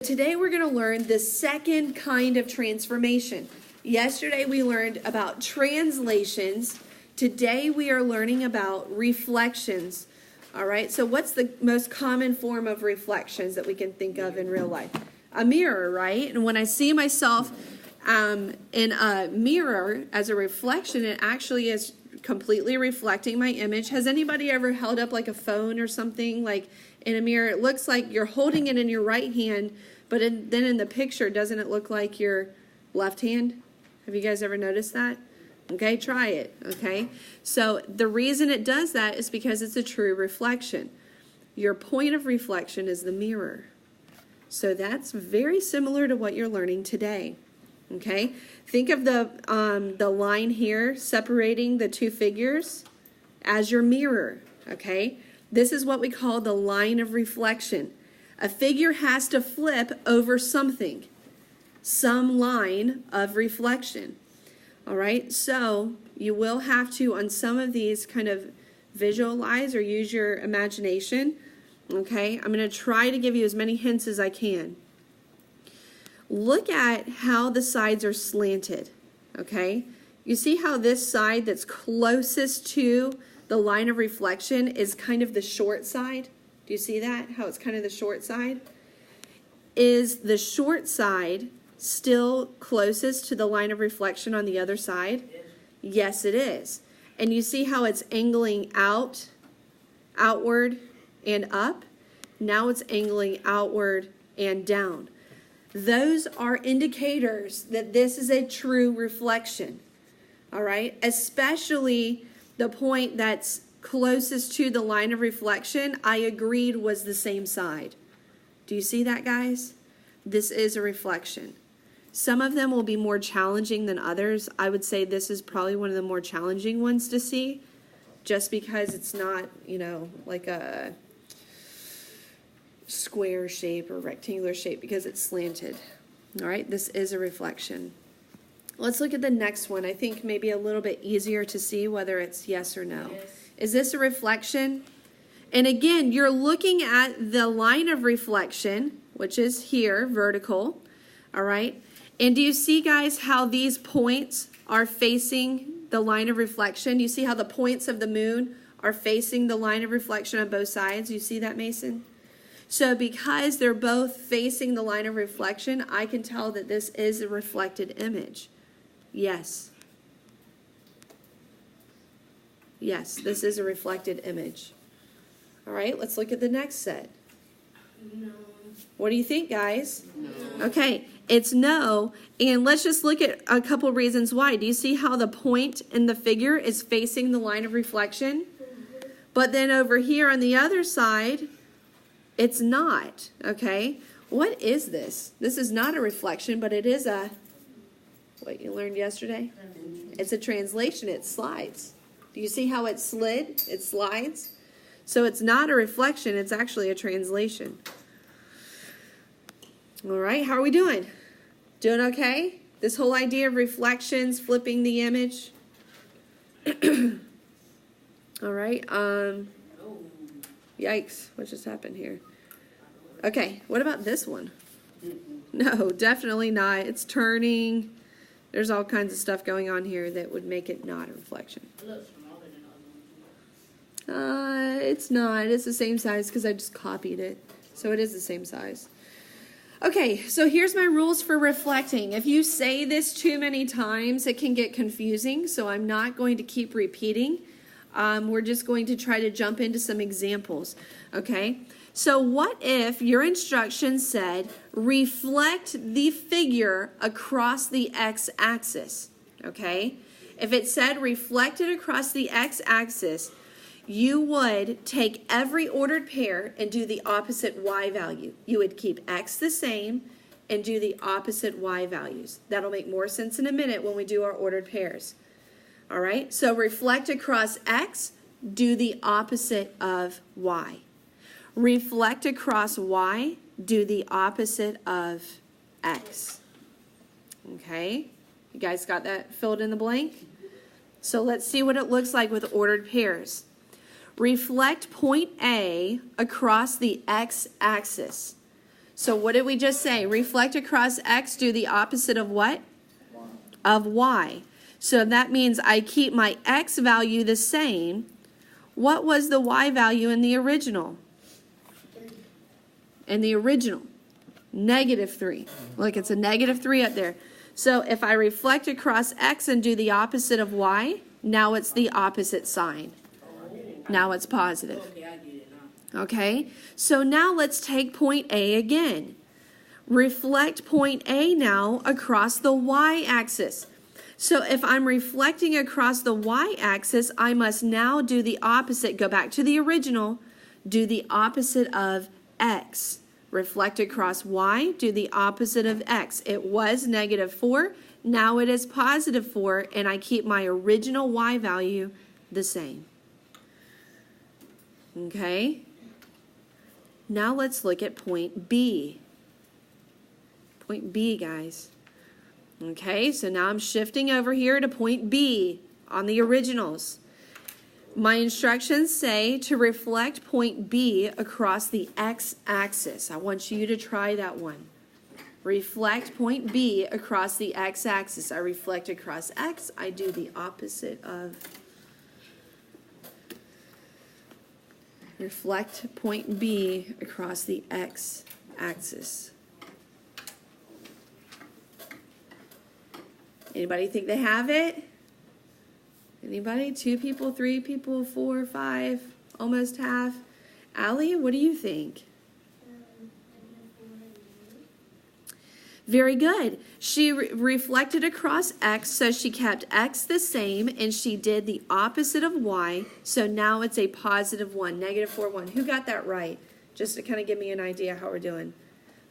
Today we're going to learn the second kind of transformation. Yesterday we learned about translations. Today we are learning about reflections. All right, so what's the most common form of reflections that we can think of in real life? A mirror, right? And when I see myself in a mirror as a reflection, it actually is completely reflecting my image. Has anybody ever held up like a phone or something like in a mirror? It looks like you're holding it in your right hand, but then in the picture, doesn't it look like your left hand? Have you guys ever noticed that? Okay, try it, okay? So the reason it does that is because it's a true reflection. Your point of reflection is the mirror. So that's very similar to what you're learning today, okay? Think of the line here separating the two figures as your mirror, okay? This is what we call the line of reflection. A figure has to flip over something, some line of reflection. All right, so you will have to, on some of these, kind of visualize or use your imagination. Okay, I'm going to try to give you as many hints as I can. Look at how the sides are slanted. Okay, you see how this side that's closest to the line of reflection is kind of the short side? Do you see that? How it's kind of the short side? Is the short side still closest to the line of reflection on the other side? Yes, it is. And you see how it's angling outward and up? Now it's angling outward and down. Those are indicators that this is a true reflection. All right? Especially the point that's closest to the line of reflection, I agreed was the same side. Do you see that, guys? This is a reflection. Some of them will be more challenging than others. I would say this is probably one of the more challenging ones to see, just because it's not, like a square shape or rectangular shape, because it's slanted. All right, this is a reflection. Let's look at the next one. I think maybe a little bit easier to see whether it's yes or no. Yes. Is this a reflection? And again, you're looking at the line of reflection, which is here, vertical. All right. And do you see, guys, how these points are facing the line of reflection? You see how the points of the moon are facing the line of reflection on both sides? You see that, Mason? So because they're both facing the line of reflection, I can tell that this is a reflected image. Yes. Yes, this is a reflected image. All right, let's look at the next set. No. What do you think, guys? No. Okay, it's no. And let's just look at a couple reasons why. Do you see how the point in the figure is facing the line of reflection? Mm-hmm. But then over here on the other side, it's not. Okay, what is this? This is not a reflection, but it is what you learned yesterday? It's a translation. It slides. Do you see how it slid? It slides. So it's not a reflection. It's actually a translation. All right, how are we doing? Doing okay? This whole idea of reflections, flipping the image. All right. Yikes, what just happened here? Okay, what about this one? No, definitely not. It's turning. There's all kinds of stuff going on here that would make it not a reflection. It's not. It's the same size because I just copied it. So it is the same size. Okay, so here's my rules for reflecting. If you say this too many times, it can get confusing, so I'm not going to keep repeating. We're just going to try to jump into some examples, okay? So what if your instructions said, reflect the figure across the x-axis, okay? If it said reflect it across the x-axis, you would take every ordered pair and do the opposite y value. You would keep x the same and do the opposite y values. That'll make more sense in a minute when we do our ordered pairs. All right, so reflect across x, do the opposite of y. Reflect across y, do the opposite of x. Okay, you guys got that filled in the blank? So let's see what it looks like with ordered pairs. Reflect point A across the x-axis. So what did we just say? Reflect across X, do the opposite of what? Of Y. So that means I keep my X value the same. What was the Y value in the original? In the original, -3. Look, it's a -3 up there. So if I reflect across X and do the opposite of Y, now it's the opposite sign. Now it's positive. Okay, so now let's take point A again. Reflect point A now across the y-axis. So if I'm reflecting across the y-axis, I must now do the opposite. Go back to the original. Do the opposite of X. Reflect across Y, do the opposite of X. It was -4, now it is +4, and I keep my original Y value the same. Okay? Now let's look at point B. Point B, guys. Okay, so now I'm shifting over here to point B on the originals. My instructions say to reflect point B across the x-axis. I want you to try that one. Reflect point B across the x-axis. I reflect across X. I do the opposite of. Reflect point B across the x-axis. Anybody think they have it? Anybody? 2 people, 3 people, 4, 5, almost half. Allie, what do you think? Very good. She reflected across X, so she kept X the same, and she did the opposite of Y, so now it's a +1, -4, 1. Who got that right? Just to kind of give me an idea how we're doing.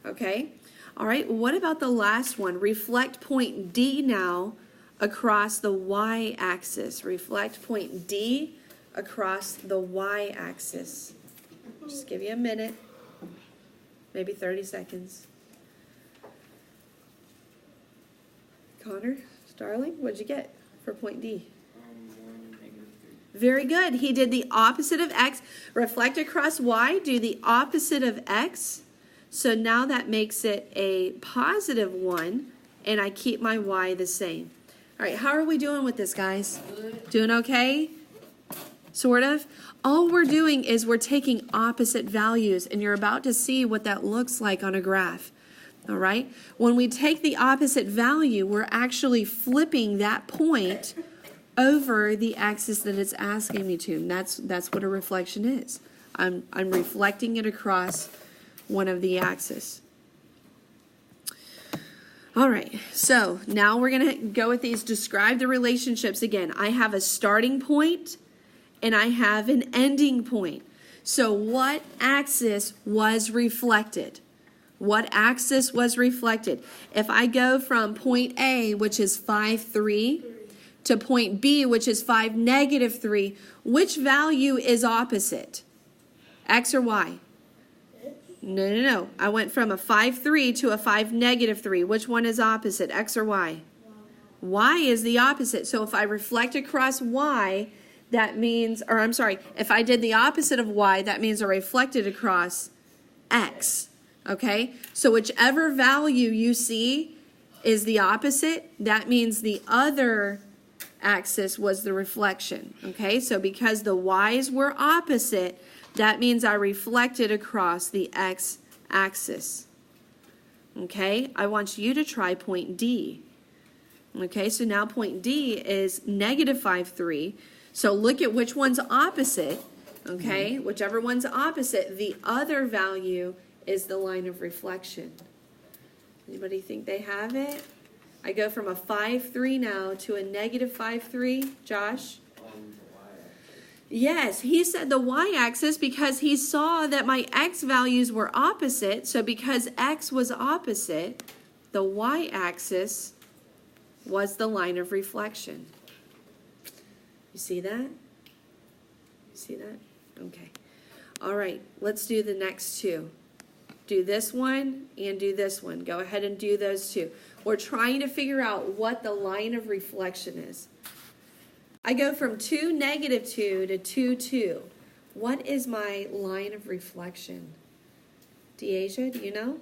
Okay? All right, what about the last one? Reflect point D now across the y-axis. Reflect point D across the y-axis. Just give you a minute, maybe 30 seconds. Connor, Starling, what'd you get for point D? Very good. He did the opposite of X. Reflect across Y, do the opposite of X. So now that makes it a +1, and I keep my Y the same. All right, how are we doing with this, guys? Doing okay? Sort of? All we're doing is we're taking opposite values, and you're about to see what that looks like on a graph. All right? When we take the opposite value, we're actually flipping that point over the axis that it's asking me to. And that's what a reflection is. I'm reflecting it across one of the axes. All right, so now we're going to go with these. Describe the relationships again. I have a starting point and I have an ending point. So what axis was reflected? What axis was reflected? If I go from point A, which is 5, 3, to point B, which is 5, -3, which value is opposite? X or Y? No. I went from a 5, 3 to a 5, -3. Which one is opposite, X or Y? Y is the opposite. So if I reflect across Y, that means, or I'm sorry, if I did the opposite of Y, that means I reflected across X. Okay? So whichever value you see is the opposite, that means the other axis was the reflection. Okay? So because the Y's were opposite, that means I reflected across the x-axis. Okay, I want you to try point D. Okay, so now point D is -5, 3. So look at which one's opposite. Okay, whichever one's opposite, the other value is the line of reflection. Anybody think they have it? I go from a 5, 3 now to a -5, 3. Josh? Yes, he said the y-axis because he saw that my x values were opposite. So because x was opposite, the y-axis was the line of reflection. You see that? You see that? Okay. All right, let's do the next two. Do this one and do this one. Go ahead and do those two. We're trying to figure out what the line of reflection is. I go from 2, -2 to 2, 2. What is my line of reflection? Deasia, do you know?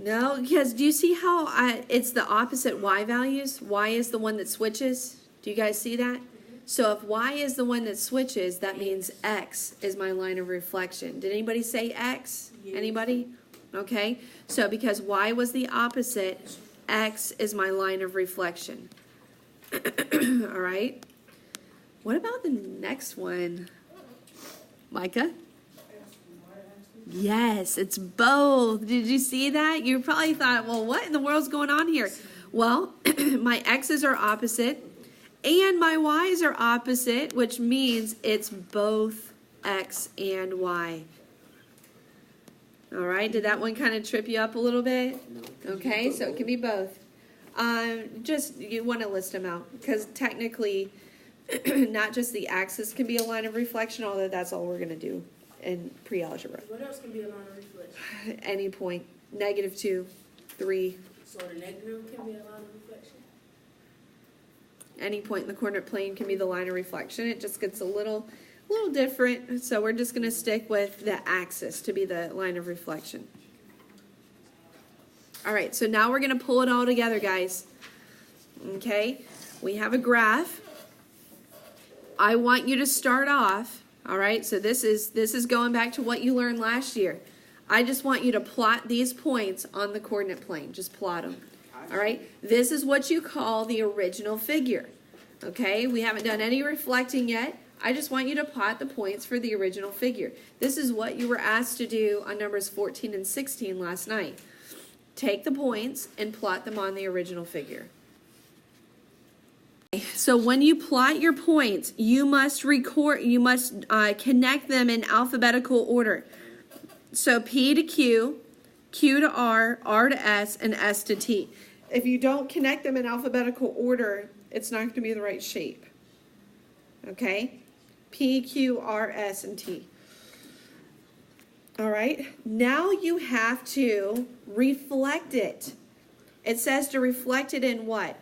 No, because do you see how it's the opposite y values? Y is the one that switches. Do you guys see that? So if y is the one that switches, that means x is my line of reflection. Did anybody say x? Yes. Anybody? Okay. So because y was the opposite, x is my line of reflection. All right. What about the next one? Micah? Yes, it's both. Did you see that? You probably thought, well, what in the world's going on here? Well, my x's are opposite and my y's are opposite, which means it's both x and y. All right, did that one kind of trip you up a little bit? Okay, so it can be both. Just, you want to list them out because technically, not just the axis can be a line of reflection, although that's all we're going to do in pre-algebra. What else can be a line of reflection? Any point, -2, 3, So the negative can be a line of reflection? any point in the coordinate plane can be the line of reflection. It just gets a little different, so we're just going to stick with the axis to be the line of reflection. All right, so now we're going to pull it all together, guys. Okay, we have a graph. I want you to start off, all right, so this is going back to what you learned last year. I just want you to plot these points on the coordinate plane. Just plot them. All right, this is what you call the original figure. Okay, we haven't done any reflecting yet. I just want you to plot the points for the original figure. This is what you were asked to do on numbers 14 and 16 last night. Take the points and plot them on the original figure. So when you plot your points, you must connect them in alphabetical order. So P to Q, Q to R, R to S, and S to T. If you don't connect them in alphabetical order, it's not going to be the right shape. Okay? P, Q, R, S, and T. All right? Now you have to reflect it. It says to reflect it in what?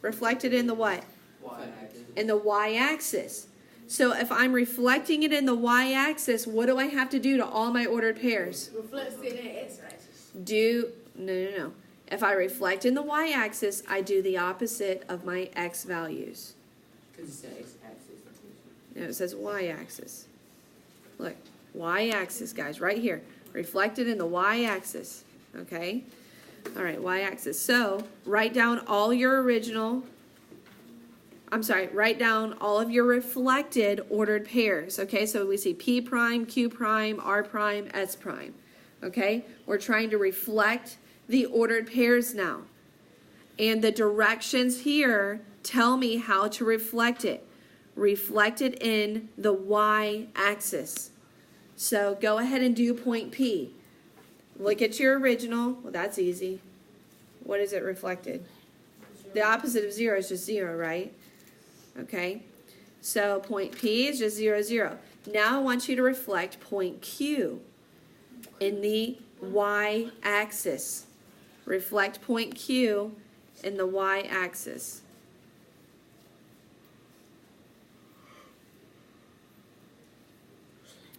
Reflect it in the what? Y-axis. In the y-axis. So if I'm reflecting it in the y-axis, what do I have to do to all my ordered pairs? Reflects it in x-axis. No. If I reflect in the y-axis, I do the opposite of my x values. Because it says x-axis. No, it says y-axis. Look, y-axis, guys, right here. Reflected in the y-axis. Okay? All right, y-axis. So write down all of your reflected ordered pairs. Okay, so we see P prime, Q prime, R prime, S prime. Okay, we're trying to reflect the ordered pairs now. And the directions here tell me how to reflect it. Reflect it in the y-axis. So go ahead and do point P. Look at your original. Well, that's easy. What is it reflected? The opposite of 0 is just 0, right? Okay. So point P is just 0, 0. Now I want you to reflect point Q in the y-axis. Reflect point Q in the y-axis.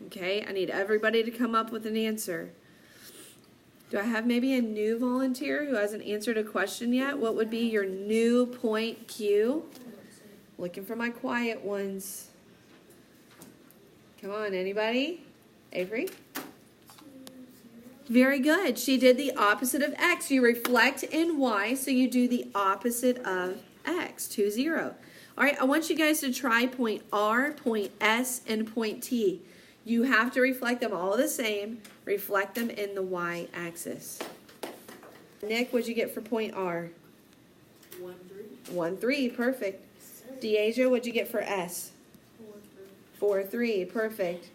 Okay, I need everybody to come up with an answer. Do I have maybe a new volunteer who hasn't answered a question yet? What would be your new point Q? Looking for my quiet ones. Come on, anybody? Avery? Very good. She did the opposite of X. You reflect in Y, so you do the opposite of X, 2, 0. All right, I want you guys to try point R, point S, and point T. You have to reflect them all the same. Reflect them in the y-axis. Nick, what'd you get for point R? 1, 3. 1, 3, perfect. Deasia, what'd you get for S? 4, 3, perfect.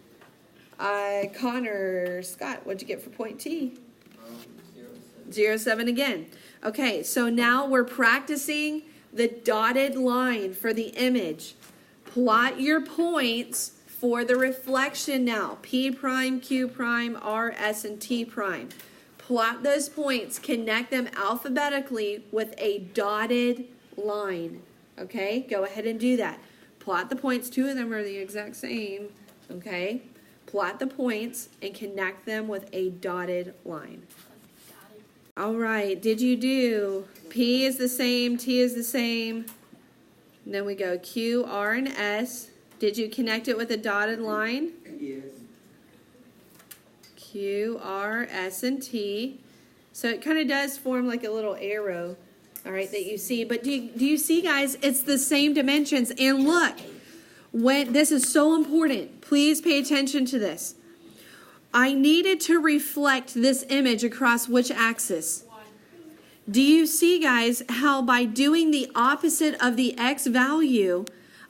Connor, Scott, what'd you get for point T? 0, 7 again. Okay, so now we're practicing the dotted line for the image. Plot your points for the reflection now. P prime, Q prime, R, S, and T prime. Plot those points. Connect them alphabetically with a dotted line. Okay, go ahead and do that. Plot the points. 2 of them are the exact same. Okay, plot the points and connect them with a dotted line. All right, did you do P is the same, T is the same? And then we go Q, R, and S. Did you connect it with a dotted line? Yes. Q, R, S, and T. So it kind of does form like a little arrow, all right, that you see. But do you see, guys, it's the same dimensions. And look, when this is so important, please pay attention to this. I needed to reflect this image across which axis? Do you see, guys, how by doing the opposite of the x value,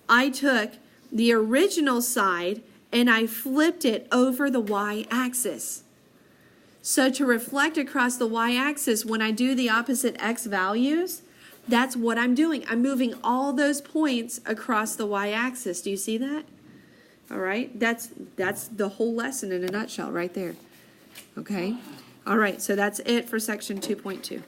I took the original side and I flipped it over the y-axis? So to reflect across the y-axis, when I do the opposite x values, that's what I'm doing. I'm moving all those points across the y-axis. Do you see that? All right, that's the whole lesson in a nutshell right there. Okay? All right, so that's it for section 2.2.